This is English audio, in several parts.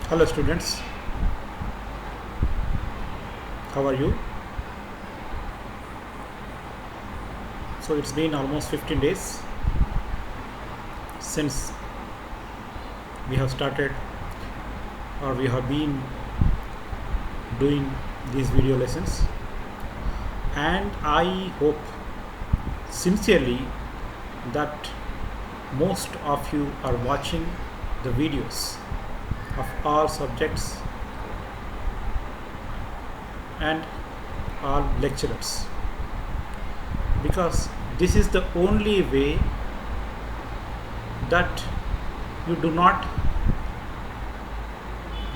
Hello students, how are you? So it's been almost 15 days since we have started or we have been doing these video lessons, and I hope sincerely that most of you are watching the videos of all subjects and all lecturers, because this is the only way that you do not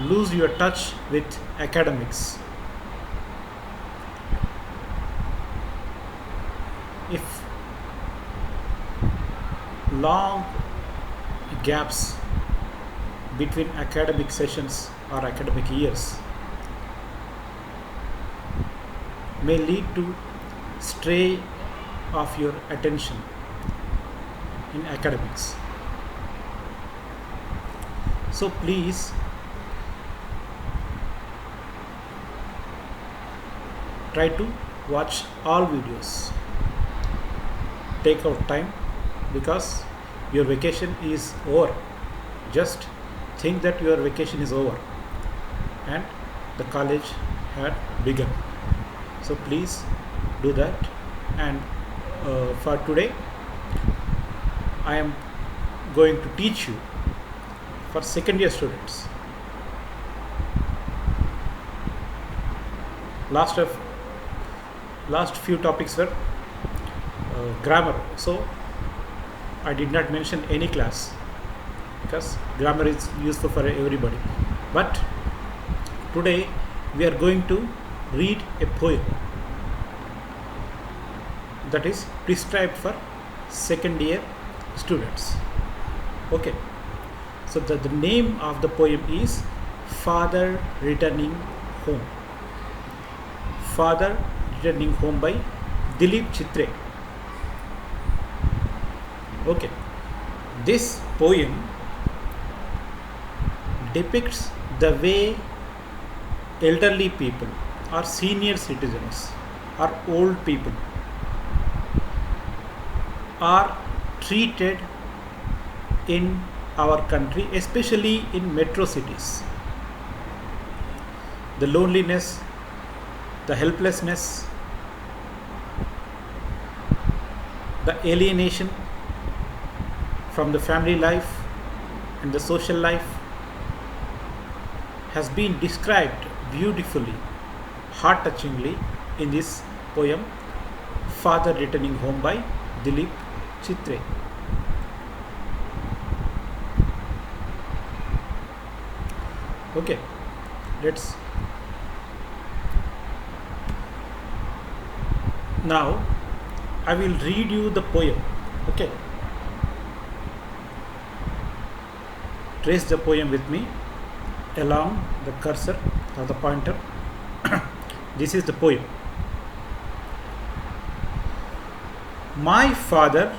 lose your touch with academics. If long gaps between academic sessions or academic years may lead to stray of your attention in academics. So please try to watch all videos. Take out time because your vacation is over. Just think that your vacation is over and the college had begun. So please do that. And for today, I am going to teach you for second year students. Last few topics were grammar. So I did not mention any class because grammar is useful for everybody. But today we are going to read a poem that is prescribed for second year students. Okay, so the name of the poem is Father Returning Home. Father Returning Home by Dilip Chitre. Okay, this poem depicts the way elderly people or senior citizens or old people are treated in our country, especially in metro cities. The loneliness, the helplessness, the alienation from the family life and the social life has been described beautifully, heart-touchingly in this poem Father Returning Home by Dilip Chitre. Okay, let's now I will read you the poem. Okay, trace the poem with me along the cursor or the pointer. This is the poem. My father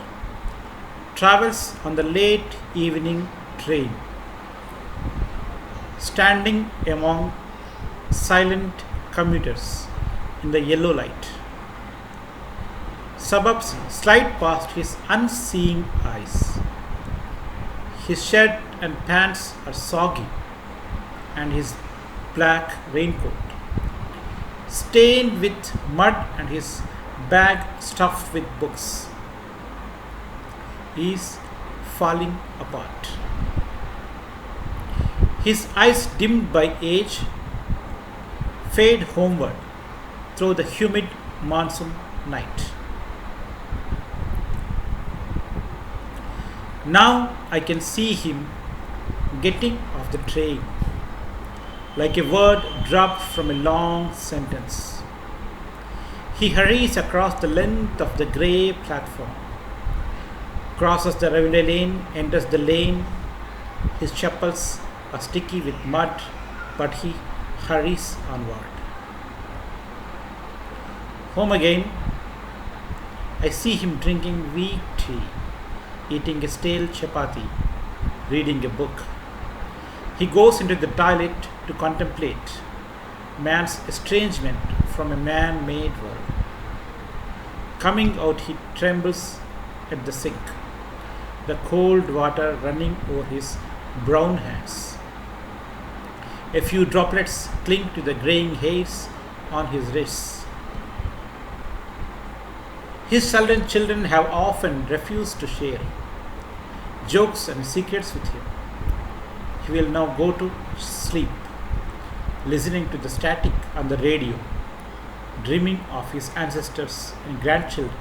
travels on the late evening train, standing among silent commuters in the yellow light. Suburbs slide past his unseeing eyes. His shirt and pants are soggy, and his black raincoat stained with mud, and his bag stuffed with books is falling apart. His eyes, dimmed by age, fade homeward through the humid monsoon night. Now I can see him getting off the train like a word dropped from a long sentence. He hurries across the length of the grey platform, crosses the railway lane, enters the lane. His chappals are sticky with mud, but he hurries onward. Home again, I see him drinking weak tea, eating a stale chapati, reading a book. He goes into the toilet to contemplate man's estrangement from a man made world. Coming out, he trembles at the sink, the cold water running over his brown hands. A few droplets cling to the graying hairs on his wrists. His children have often refused to share jokes and secrets with him. He will now go to sleep, listening to the static on the radio, dreaming of his ancestors and grandchildren,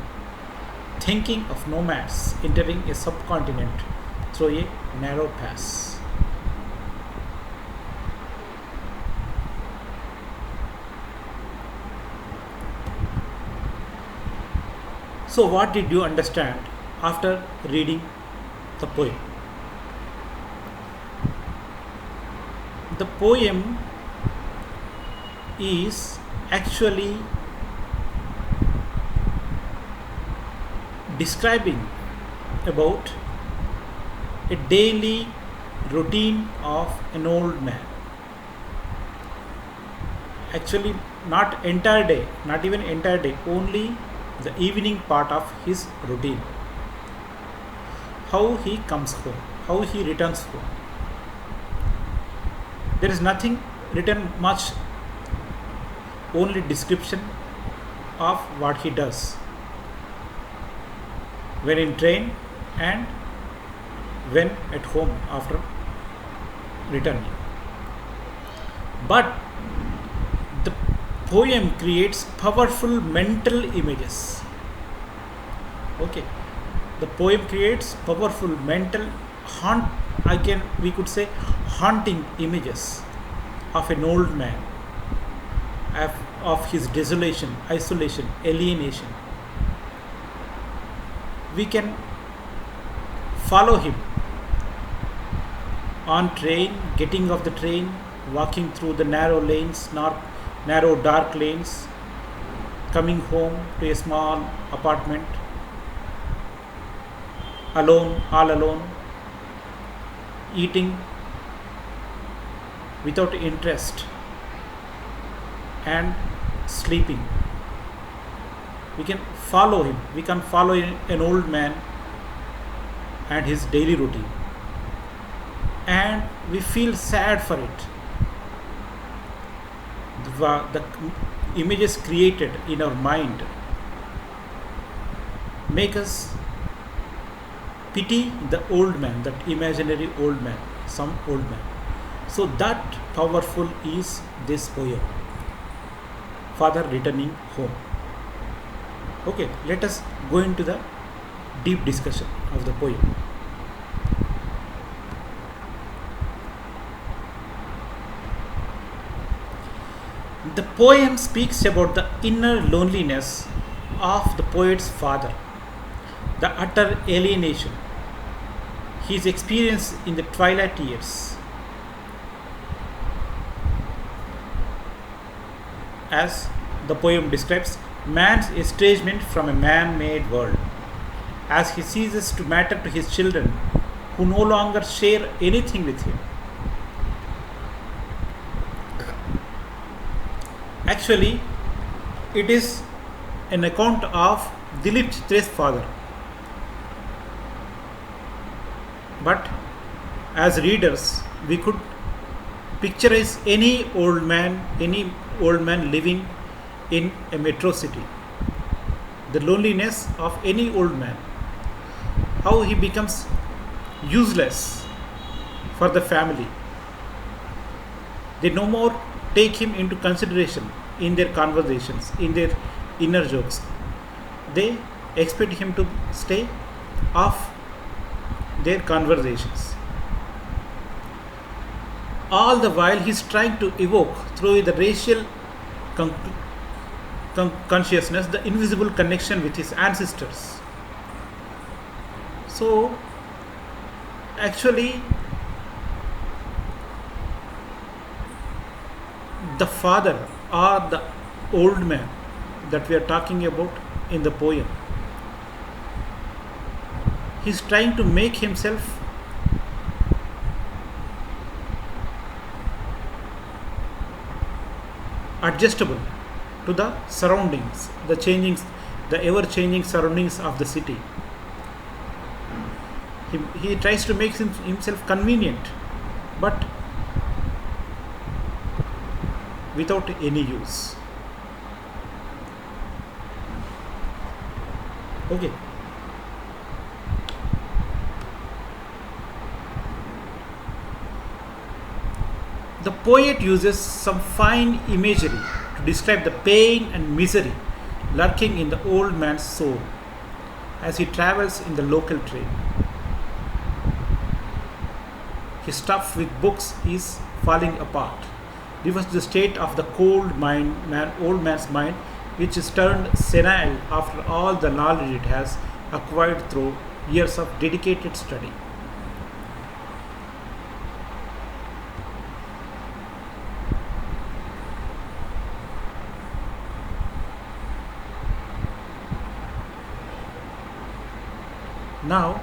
thinking of nomads entering a subcontinent through a narrow pass. So, what did you understand after reading the poem? The poem is actually describing about a daily routine of an old man. Actually, not entire day, not even entire day, only the evening part of his routine. How he comes home, how he returns home. There is nothing written much, only description of what he does when in train and when at home after returning. But the poem creates powerful mental images. Okay, the poem creates powerful mental we could say haunting images of an old man, of his desolation, isolation, alienation. We can follow him on train, getting off the train, walking through the narrow lanes, narrow dark lanes, coming home to a small apartment, alone, all alone, eating without interest and sleeping. We can follow him. We can follow an old man and his daily routine, and we feel sad for it. The images created in our mind make us pity the old man, that imaginary old man, some old man. So that powerful is this poem, Father Returning Home. Okay, let us go into the deep discussion of the poem. The poem speaks about the inner loneliness of the poet's father, the utter alienation his experience in the twilight years. As the poem describes, man's estrangement from a man-made world, as he ceases to matter to his children who no longer share anything with him. Actually, it is an account of Dilip Chitre's father. But as readers, we could picturize any old man living in a metro city. The loneliness of any old man, how he becomes useless for the family. They no more take him into consideration in their conversations, in their inner jokes. They expect him to stay off their conversations. All the while he is trying to evoke through the racial consciousness the invisible connection with his ancestors. So actually the father or the old man that we are talking about in the poem, he is trying to make himself adjustable to the surroundings, the ever-changing surroundings of the city. He tries to make himself convenient, but without any use. Okay. The poet uses some fine imagery to describe the pain and misery lurking in the old man's soul as he travels in the local train. His stuff with books is falling apart. This was the state of the old man's mind, which is turned senile after all the knowledge it has acquired through years of dedicated study. Now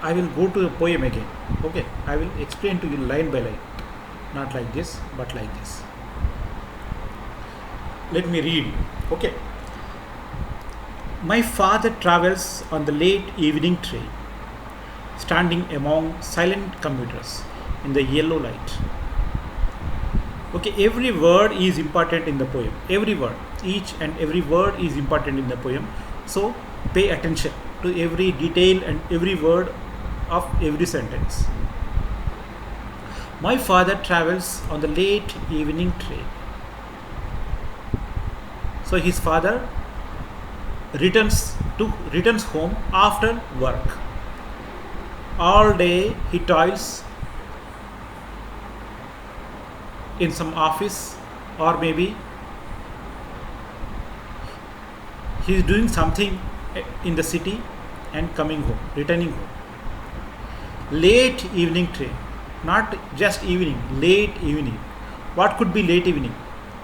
I will go to the poem again. Okay, I will explain to you line by line, not like this but like this. Let me read. Okay. My father travels on the late evening train, standing among silent commuters in the yellow light. Okay, every word is important in the poem. Every word, each and every word is important in the poem. So pay attention to every detail and every word of every sentence. My father travels on the late evening train. So his father returns home after work. All day he toils in some office, or maybe he is doing something in the city and coming home, returning home. Late evening train, not just evening, late evening. What could be late evening?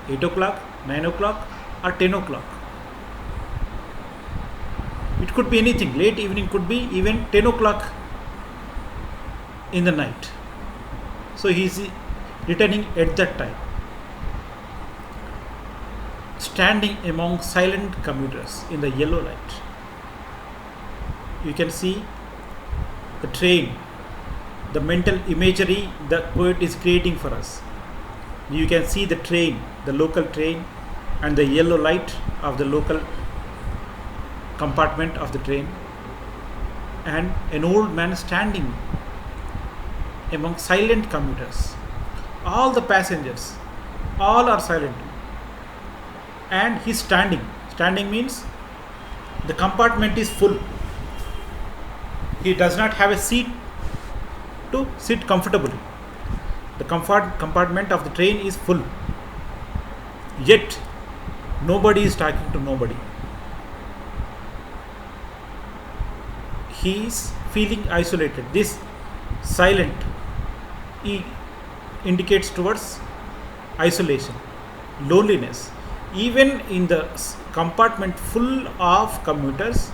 8 o'clock, 9 o'clock, or 10 o'clock. It could be anything. Late evening could be even 10 o'clock in the night. So he is returning at that time. Standing among silent commuters in the yellow light. You can see the train, the mental imagery the poet is creating for us. You can see the train, the local train, and the yellow light of the local compartment of the train, and an old man standing among silent commuters. All the passengers, all are silent, and he's standing. Standing means the compartment is full. He does not have a seat to sit comfortably. The compartment of the train is full. Yet nobody is talking to nobody. He is feeling isolated. This silent indicates towards isolation, loneliness. Even in the compartment full of commuters,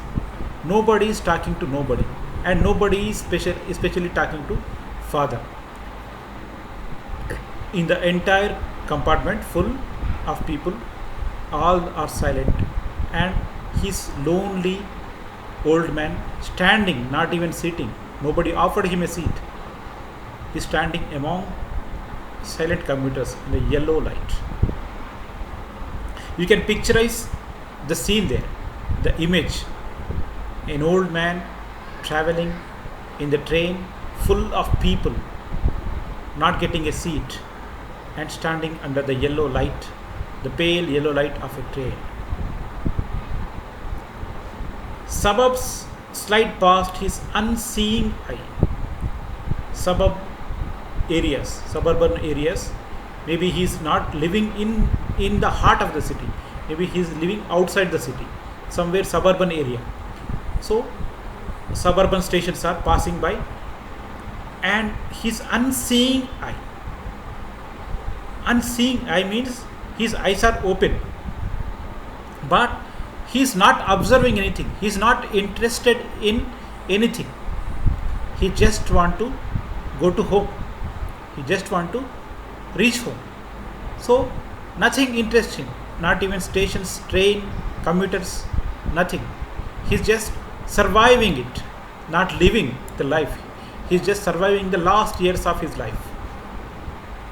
nobody is talking to nobody, and nobody is especially talking to father. In the entire compartment full of people, all are silent, and his lonely old man standing, not even sitting. Nobody offered him a seat. He is standing among silent commuters in the yellow light. You can picturize the scene there, the image. An old man traveling in the train full of people, not getting a seat, and standing under the yellow light, the pale yellow light of a train. Suburbs slide past his unseeing eye. Suburban areas. Maybe he is not living in the heart of the city. Maybe he is living outside the city, somewhere suburban area. So suburban stations are passing by, and his unseeing eye. Unseeing eye means his eyes are open, but he is not observing anything. He is not interested in anything. He just want to go to home. He just want to reach home. So Nothing interesting, not even stations, train, commuters, nothing. He's just surviving it, not living the life. He's just surviving the last years of his life.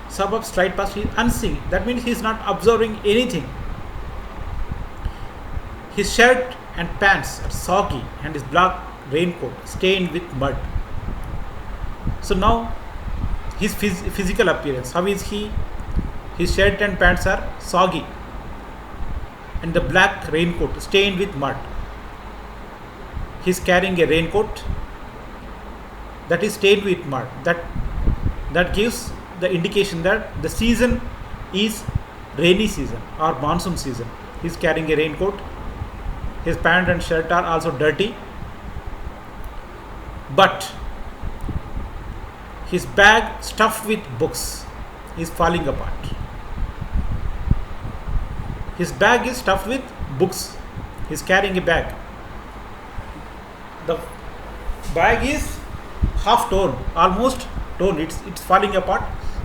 Suburbs right past, he's unseen. That means he's not observing anything. His shirt and pants are soggy and his black raincoat stained with mud. So now his physical appearance, how is he? His shirt and pants are soggy and the black raincoat stained with mud. He's carrying a raincoat that is stained with mud. That gives the indication that the season is rainy season or monsoon season. He's carrying a raincoat. His pant and shirt are also dirty. But his bag stuffed with books is falling apart. His bag is stuffed with books. He's carrying a bag. The bag is half torn, almost torn. It's falling apart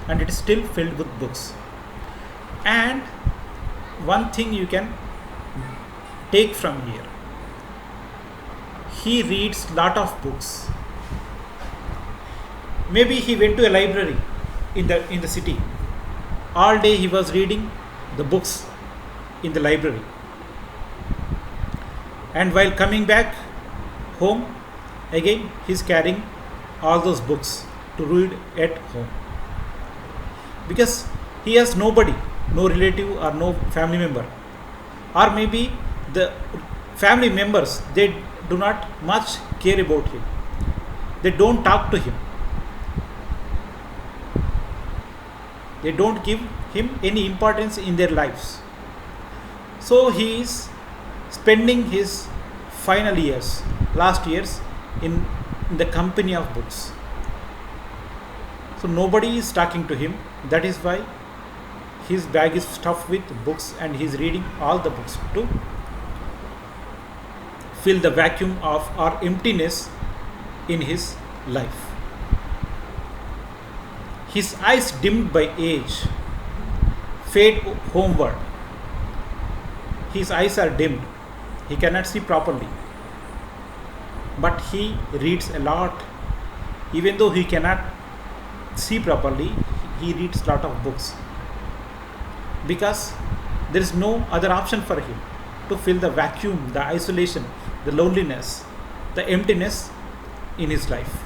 and it is still filled with books. And one thing you can take from here, he reads lot of books. Maybe he went to a library in the city. All day he was reading the books in the library. And while coming back home, again he's carrying all those books to read at home. Because he has nobody, no relative or no family member. Or maybe the family members, they do not much care about him. They don't talk to him. They don't give him any importance in their lives. So he is spending his final years, last years, in the company of books. So nobody is talking to him. That is why his bag is stuffed with books and he is reading all the books to fill the vacuum of or emptiness in his life. His eyes dimmed by age fade homeward. His eyes are dimmed. He cannot see properly. But he reads a lot. Even though he cannot see properly, he reads a lot of books. Because there is no other option for him to fill the vacuum, the isolation, the loneliness, the emptiness in his life.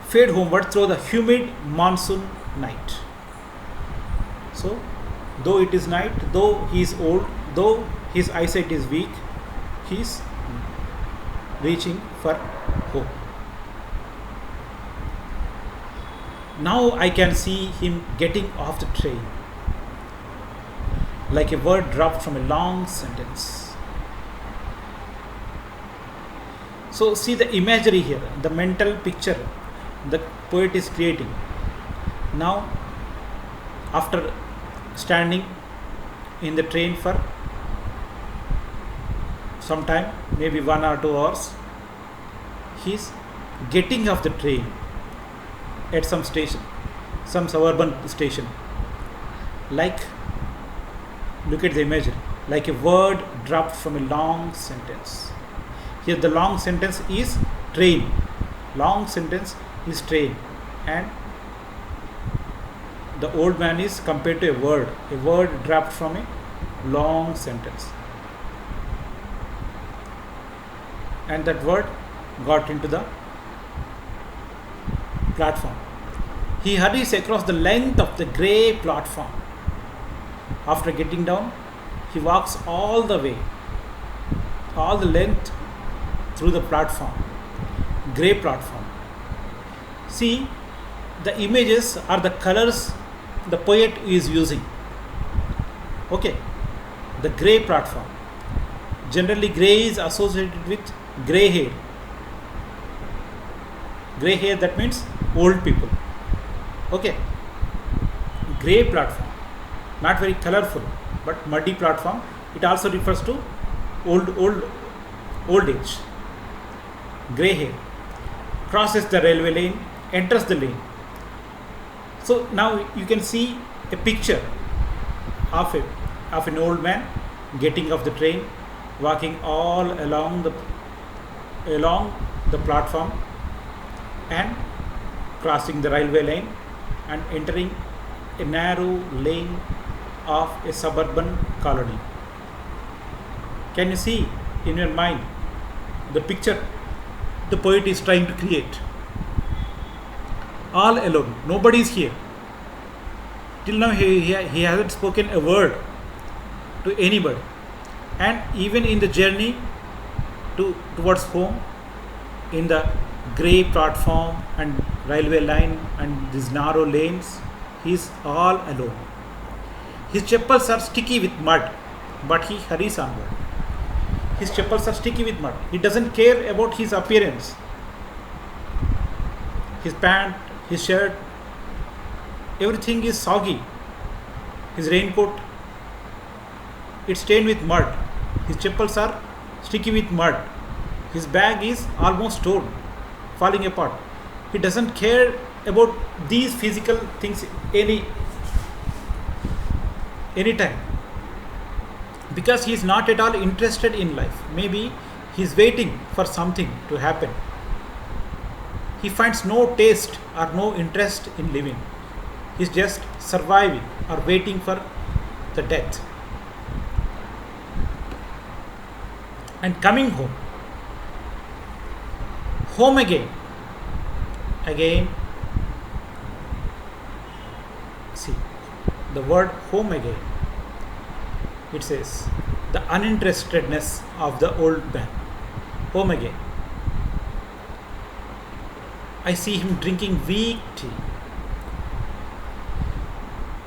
Fade homeward through the humid monsoon night. So, though it is night, though he is old, though his eyesight is weak, he is reaching for home. Now I can see him getting off the train, like a word dropped from a long sentence. So see the imagery here, the mental picture the poet is creating. Now, after standing in the train for some time, maybe 1 or 2 hours, he is getting off the train at some station, some suburban station. Like, look at the imagery, like a word dropped from a long sentence. Here the long sentence is train. Long sentence is train, and the old man is compared to a word dropped from a long sentence, and that word got into the platform. He hurries across the length of the grey platform. After getting down, he walks all the way, all the length through the platform, grey platform. See, the images are the colors the poet is using. Okay, the grey platform. Generally, grey is associated with grey hair. Grey hair, that means old people. Okay, grey platform, not very colorful, but muddy platform. It also refers to old age. Grey hair crosses the railway lane, enters the lane. So now you can see a picture of an old man getting off the train, walking all along the platform and crossing the railway lane and entering a narrow lane of a suburban colony. Can you see in your mind the picture the poet is trying to create? All alone, nobody is here. Till now he hasn't spoken a word to anybody. And even in the journey towards home, in the grey platform and railway line and these narrow lanes, he is all alone. His chappals are sticky with mud, but he hurries onward. His chappals are sticky with mud. He doesn't care about his appearance. His pant, his shirt, everything is soggy. His raincoat, it's stained with mud. His chappals are sticky with mud. His bag is almost torn, falling apart. He doesn't care about these physical things anytime, because he is not at all interested in life. Maybe he is waiting for something to happen. He finds no taste or no interest in living. He is just surviving or waiting for the death. And coming home again. See, the word home again, it says the uninterestedness of the old man. Home again. I see him drinking weak tea.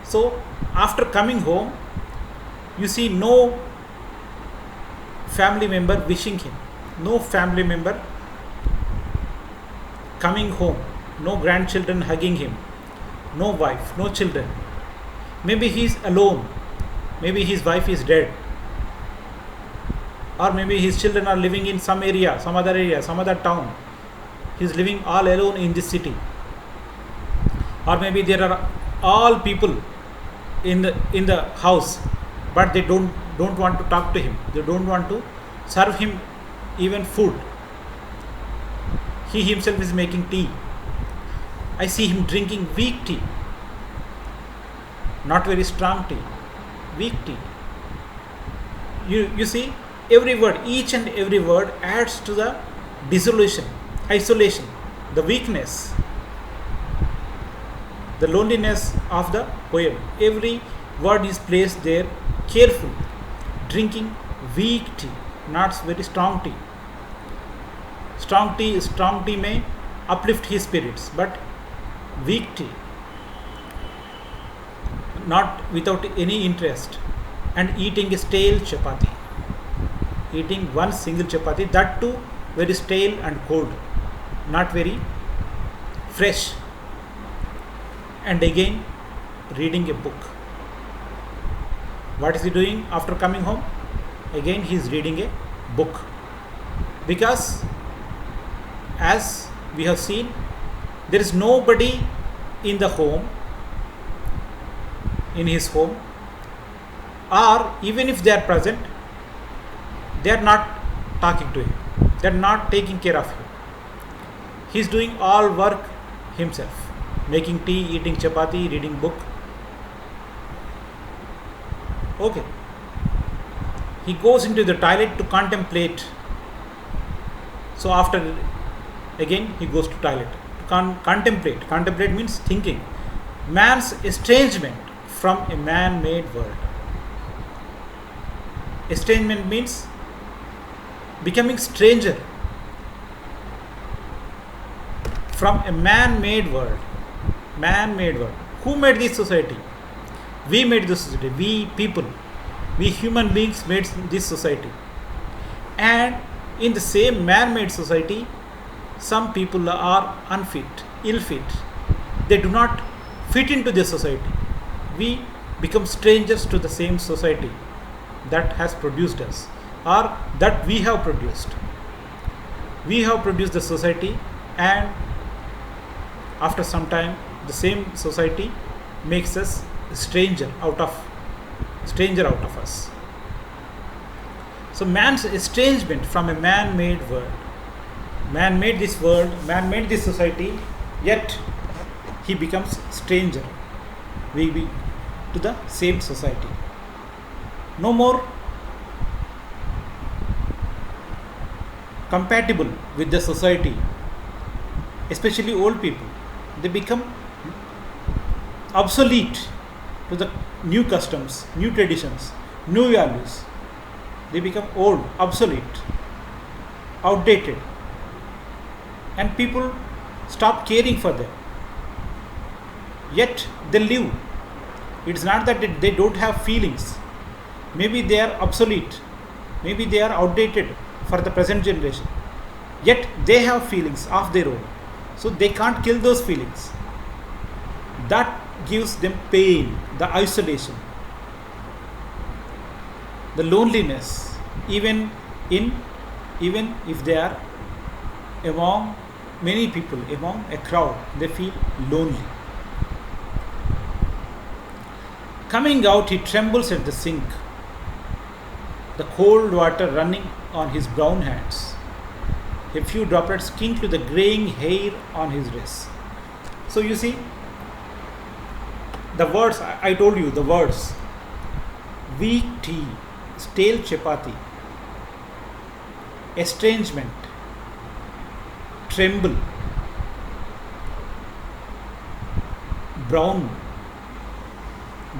So after coming home, you see no family member wishing him, no family member coming home, no grandchildren hugging him, no wife, no children. Maybe he is alone, maybe his wife is dead, or maybe his children are living in some area, some other town. He is living all alone in this city. Or maybe there are all people in the house, but they don't want to talk to him. They don't want to serve him even food. He himself is making tea. I see him drinking weak tea, not very strong tea, weak tea. You see, every word, each and every word adds to the dissolution, isolation, the weakness, the loneliness of the poem. Every word is placed there carefully. Drinking weak tea, not very strong tea. Strong tea may uplift his spirits, but weak tea, not without any interest. And eating a stale chapati, eating one single chapati, that too very stale and cold, not very fresh. And again reading a book. What is he doing after coming home? Again he is reading a book, because as we have seen, there is nobody in the home, in his home, or even if they are present, they are not talking to him, they are not taking care of him. He is doing all work himself, making tea, eating chapati, reading book. Okay. He goes into the toilet to contemplate. So after, again he goes to toilet to contemplate. Contemplate means thinking. Man's estrangement from a man-made world. Estrangement means becoming stranger from a man-made world. Man-made world. Who made this society? We made this society. We people, we human beings made this society. And in the same man-made society, some people are unfit, ill-fit. They do not fit into this society. We become strangers to the same society that has produced us, or that we have produced. We have produced the society, and after some time the same society makes us stranger out of us. So man's estrangement from a man-made world. Man made this world, man made this society, yet he becomes stranger to the same society. No more compatible with the society, especially old people. They become obsolete to the new customs, new traditions, new values. They become old, obsolete, outdated, and people stop caring for them. Yet they live. It's not that they don't have feelings. Maybe they are obsolete, maybe they are outdated for the present generation. Yet they have feelings of their own. So they can't kill those feelings. That gives them pain, the isolation, the loneliness, even if they are among many people, among a crowd, they feel lonely. Coming out, he trembles at the sink, the cold water running on his brown hands. A few droplets cling to the graying hair on his wrist. So you see, the words, I told you the words: weak tea, stale chapati, estrangement, tremble, brown,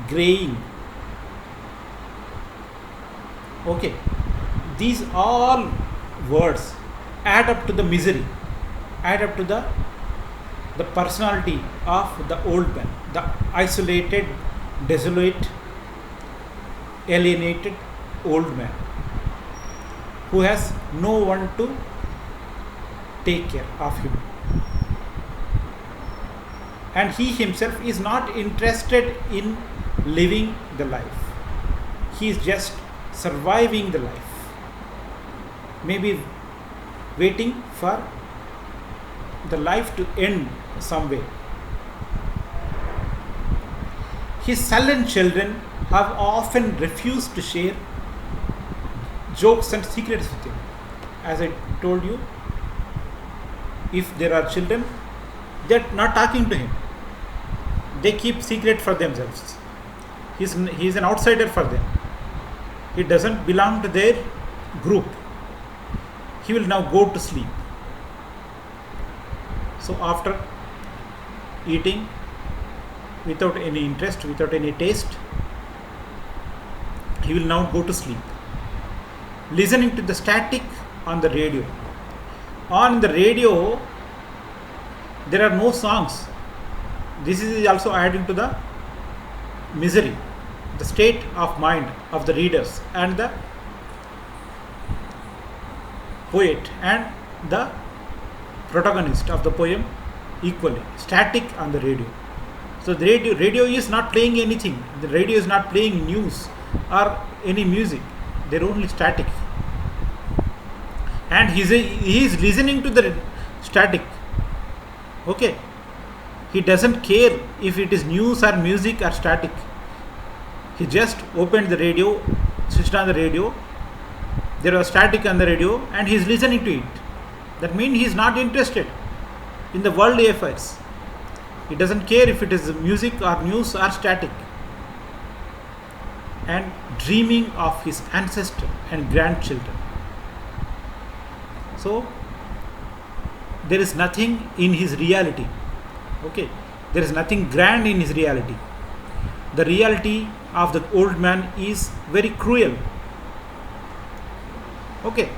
graying. Okay, these all words add up to the misery, add up to the personality of the old man, the isolated, desolate, alienated old man who has no one to take care of him. And he himself is not interested in living the life. He is just surviving the life. Maybe waiting for the life to end some way. His sullen children have often refused to share jokes and secrets with him. As I told you, if there are children, they are not talking to him. They keep secret for themselves. He is an outsider for them. He doesn't belong to their group. He will now go to sleep. So after eating without any interest, without any taste, he will now go to sleep, listening to the static on the radio. On the radio, there are no songs. This is also adding to the misery, the state of mind of the readers and the poet and the protagonist of the poem equally. Static on the radio. So the radio is not playing anything. The radio is not playing news or any music. They're only static. And he is listening to the static. Okay. He doesn't care if it is news or music or static. He just opened the radio, switched on the radio. There was static on the radio and he is listening to it. That means he is not interested in the worldly affairs. He doesn't care if it is music or news or static. And dreaming of his ancestors and grandchildren. So there is nothing in his reality. Okay, there is nothing grand in his reality. The reality of the old man is very cruel. Okay,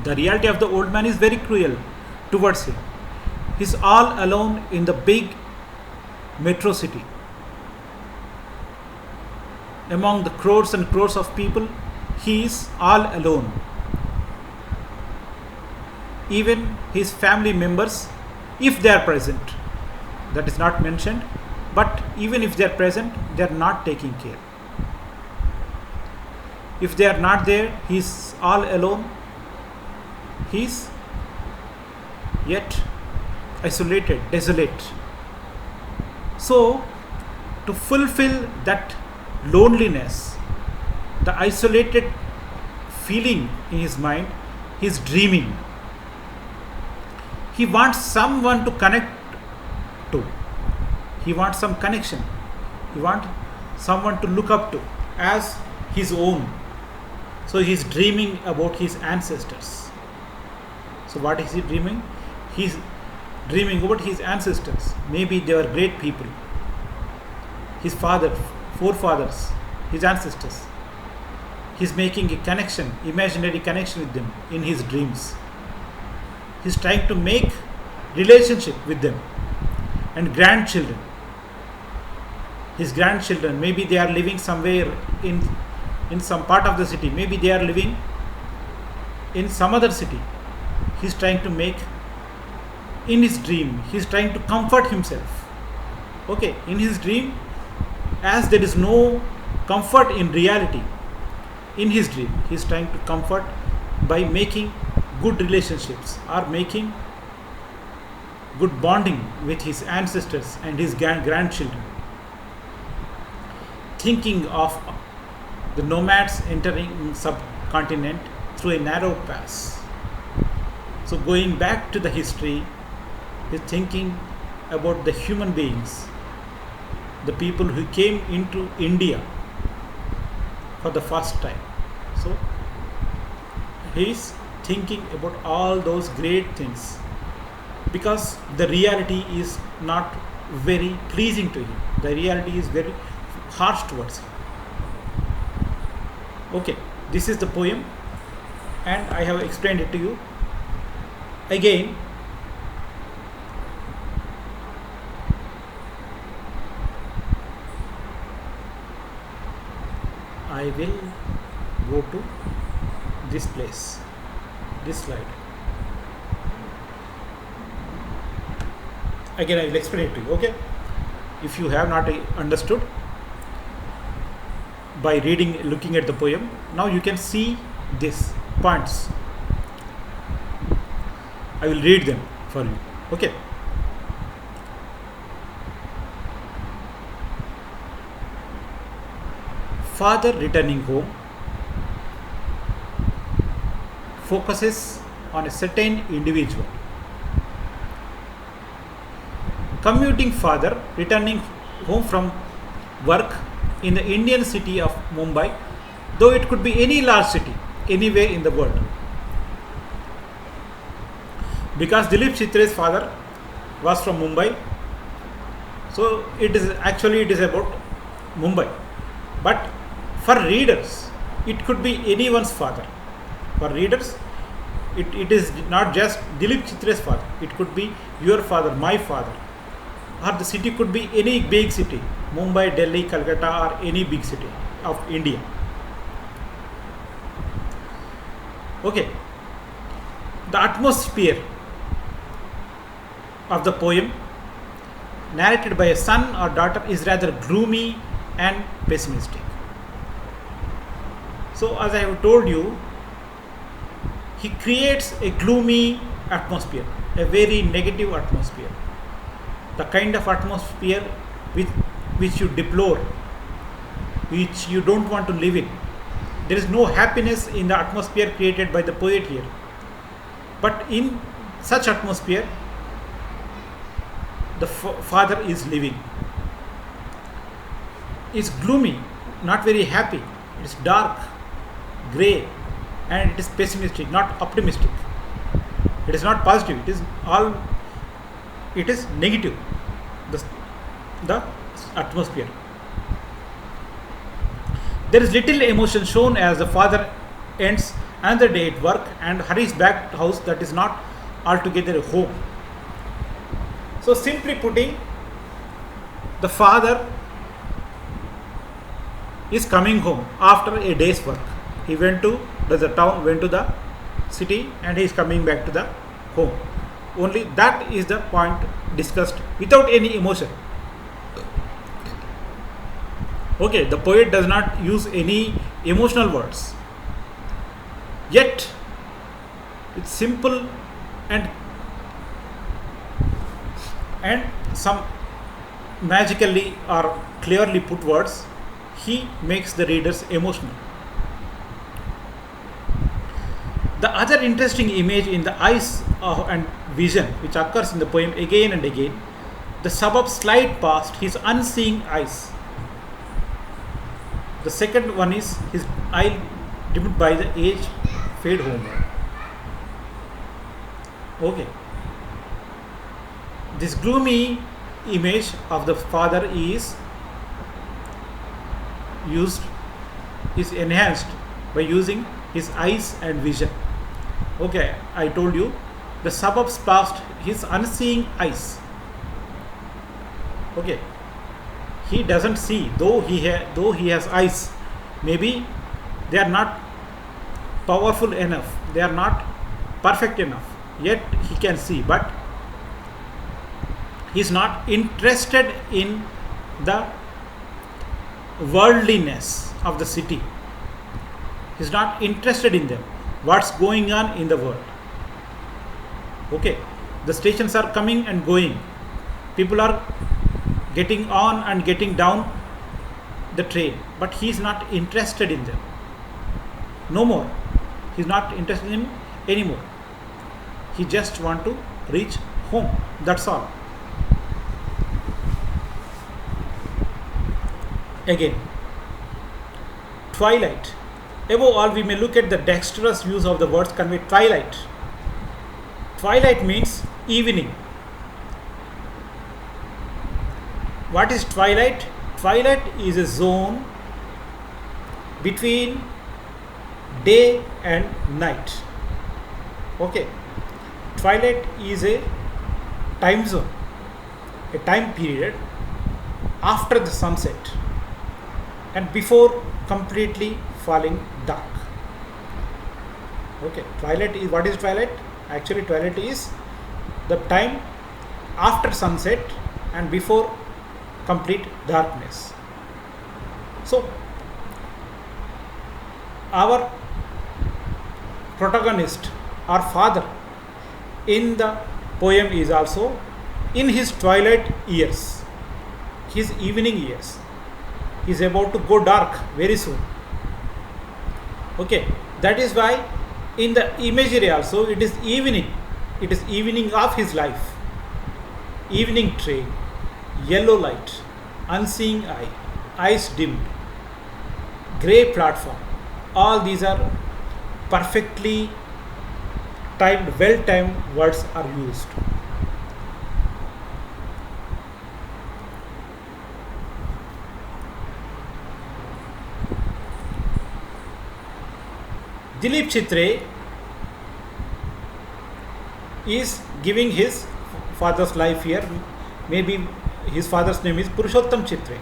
the reality of the old man is very cruel towards him. He is all alone in the big metro city. Among the crores and crores of people, he is all alone. Even his family members, if they are present, that is not mentioned, but even if they are present, they are not taking care. If they are not there, he is all alone. He is yet isolated, desolate. So to fulfill that loneliness, the isolated feeling in his mind, he's dreaming. He wants someone to connect to. He wants some connection. He wants someone to look up to as his own. So he's dreaming about his ancestors. So what is he dreaming? He's dreaming about his ancestors. Maybe they were great people. His father, forefathers, his ancestors. He's making a connection, imaginary connection with them in his dreams. He's trying to make relationship with them. And grandchildren. His grandchildren, maybe they are living somewhere in some part of the city. Maybe they are living in some other city. He's trying to make, in his dream, he's trying to comfort himself. Okay, in his dream, as there is no comfort in reality, in his dream, he's trying to comfort by making good relationships or making good bonding with his ancestors and his grandchildren. Thinking of the nomads entering subcontinent through a narrow pass. So going back to the history, he's thinking about the human beings, the people who came into India for the first time. So he's thinking about all those great things, because the reality is not very pleasing to him. The reality is very harsh towards him. Okay, this is the poem and I have explained it to you. Again, I will go to this place, this slide. Again, I will explain it to you. Okay, if you have not understood by reading, looking at the poem, now you can see these points. I will read them for you. Okay. Father returning home focuses on a certain individual. Commuting father returning home from work in the Indian city of Mumbai, though it could be any large city anywhere in the world. Because Dilip Chitre's father was from Mumbai, so it is about Mumbai. But for readers, it could be anyone's father. For readers, it is not just Dilip Chitre's father. It could be your father, my father. Or the city could be any big city, Mumbai, Delhi, Calcutta, or any big city of India. Okay. The atmosphere of the poem, narrated by a son or daughter, is rather gloomy and pessimistic. So, as I have told you, he creates a gloomy atmosphere, a very negative atmosphere, the kind of atmosphere which you deplore, which you don't want to live in. There is no happiness in the atmosphere created by the poet here. But in such atmosphere, the father is living. It's gloomy, not very happy. It's dark, grey, and it is pessimistic, not optimistic. It is not positive. It is negative. The atmosphere. There is little emotion shown as the father ends another day at work and hurries back to house that is not altogether a home. So simply putting, the father is coming home after a day's work. He went to the city, and he is coming back to the home. Only that is the point discussed without any emotion. Okay, the poet does not use any emotional words. Yet, it's simple and some magically or clearly put words, he makes the readers emotional. The other interesting image in the eyes and vision, which occurs in the poem again and again, the suburbs slide past his unseeing eyes. The second one is his eye dimmed by the age fade homeward. Okay. This gloomy image of the father is enhanced by using his eyes and vision. Okay, I told you the suburbs past his unseeing eyes. Okay, he doesn't see, though he has eyes. Maybe they are not powerful enough, they are not perfect enough, yet he can see, but he is not interested in the worldliness of the city. He is not interested in them, what's going on in the world. Okay, the stations are coming and going, people are getting on and getting down the train, but he is not interested in them. No more. He is not interested in anymore. He just want to reach home. That's all. Again, twilight. Above all, we may look at the dexterous use of the words convey twilight. Twilight means evening. What is twilight? Twilight is a zone between day and night. Okay. Twilight is a time zone, a time period after the sunset and before completely falling dark. Okay. Twilight is, what is twilight? Actually, twilight is the time after sunset and before complete darkness. So our protagonist, our father in the poem, is also in his twilight years, his evening years. He is about to go dark very soon. Okay, that is why in the imagery also it is evening. It is evening of his life. Evening train, yellow light, unseeing eye, eyes dimmed, grey platform. All these are perfectly timed, well timed words are used. Dilip Chitre is giving his father's life here. Maybe his father's name is Purushottam Chitre.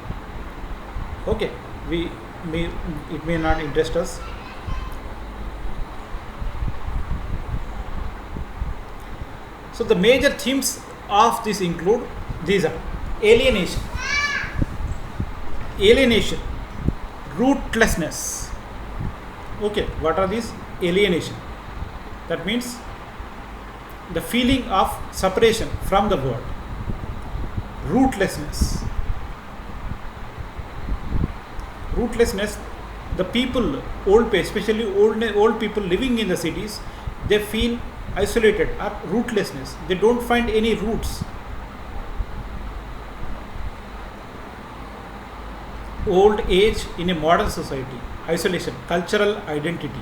Okay, it may not interest us. So the major themes of this include, these are alienation, rootlessness. Okay, what are these? Alienation. That means the feeling of separation from the world. Rootlessness. The people, especially old people living in the cities, they feel isolated or rootlessness. They don't find any roots. Old age in a modern society, isolation, cultural identity,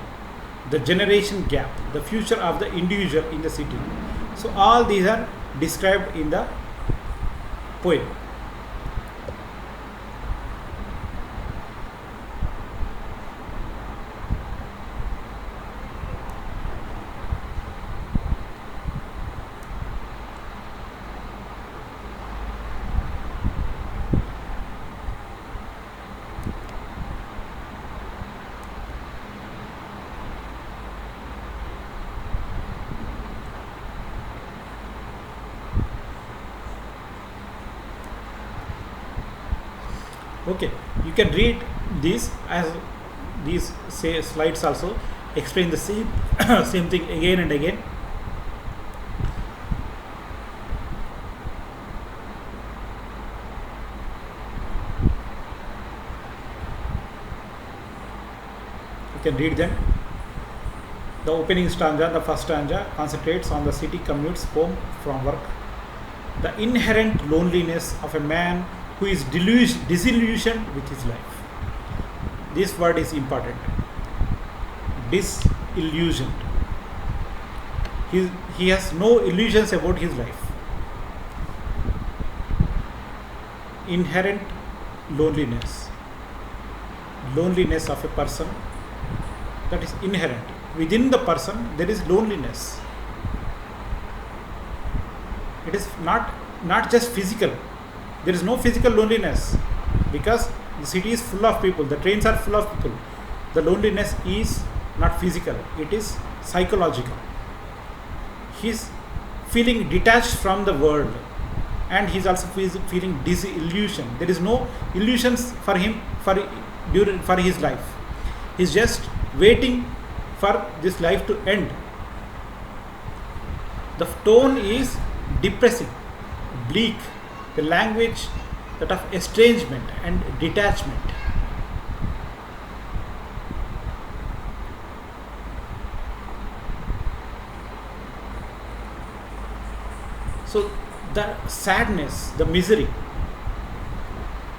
the generation gap, the future of the individual in the city. So all these are described in the poem. Okay, you can read these, as these slides also explain the same same thing again and again. You can read them. The opening stanza, the first stanza, concentrates on the city commutes home from work. The inherent loneliness of a man who is disillusioned with his life. This word is important. Disillusioned. He has no illusions about his life. Inherent loneliness. Loneliness of a person, that is inherent. Within the person there is loneliness. It is not just physical. There is no physical loneliness because the city is full of people, the trains are full of people. The loneliness is not physical, it is psychological. He is feeling detached from the world, and he is also feeling disillusioned. There is no illusions for him for his life. He is just waiting for this life to end. The tone is depressing, bleak, the language that of estrangement and detachment. So the sadness, the misery,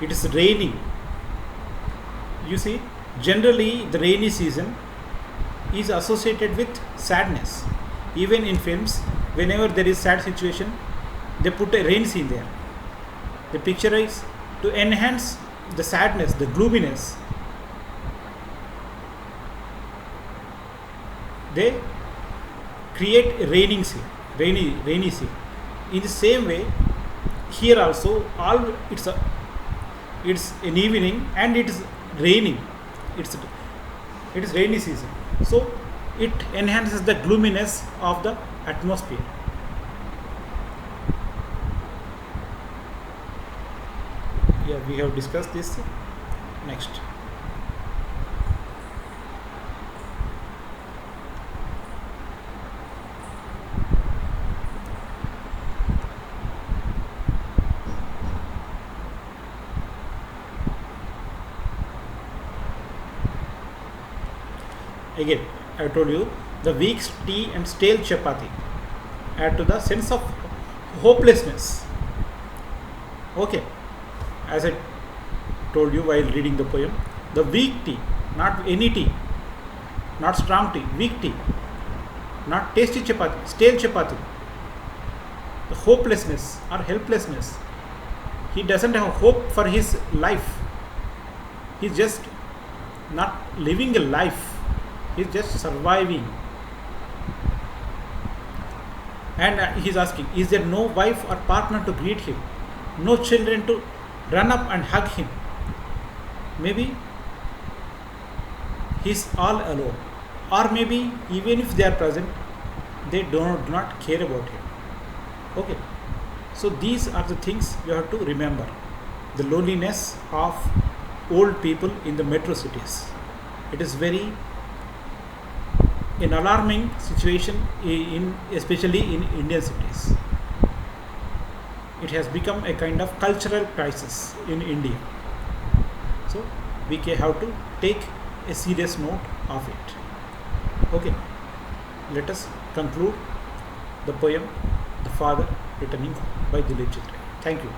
it is raining. You see, generally the rainy season is associated with sadness. Even in films, whenever there is sad situation, they put a rain scene there. The picture is to enhance the sadness, the gloominess. They create a raining scene, rainy scene. In the same way, here also, it's an evening and it is raining. It is rainy season. So it enhances the gloominess of the atmosphere. Yeah, we have discussed this. Next. Again, I told you the weak tea and stale chapati add to the sense of hopelessness. Okay, as I told you while reading the poem, the weak tea, not any tea, not strong tea, weak tea, not tasty chapati, stale chapati. The hopelessness or helplessness. He doesn't have hope for his life. He's just not living a life. He's just surviving. And he's asking, is there no wife or partner to greet him? No children to run up and hug him? Maybe he's all alone. Or maybe even if they are present, they do not care about him. Okay. So these are the things you have to remember. The loneliness of old people in the metro cities. It is very an alarming situation, especially in Indian cities. It has become a kind of cultural crisis in India. So we have to take a serious note of it. Okay, let us conclude the poem The Father Returning by Dilip Chitra. Thank you.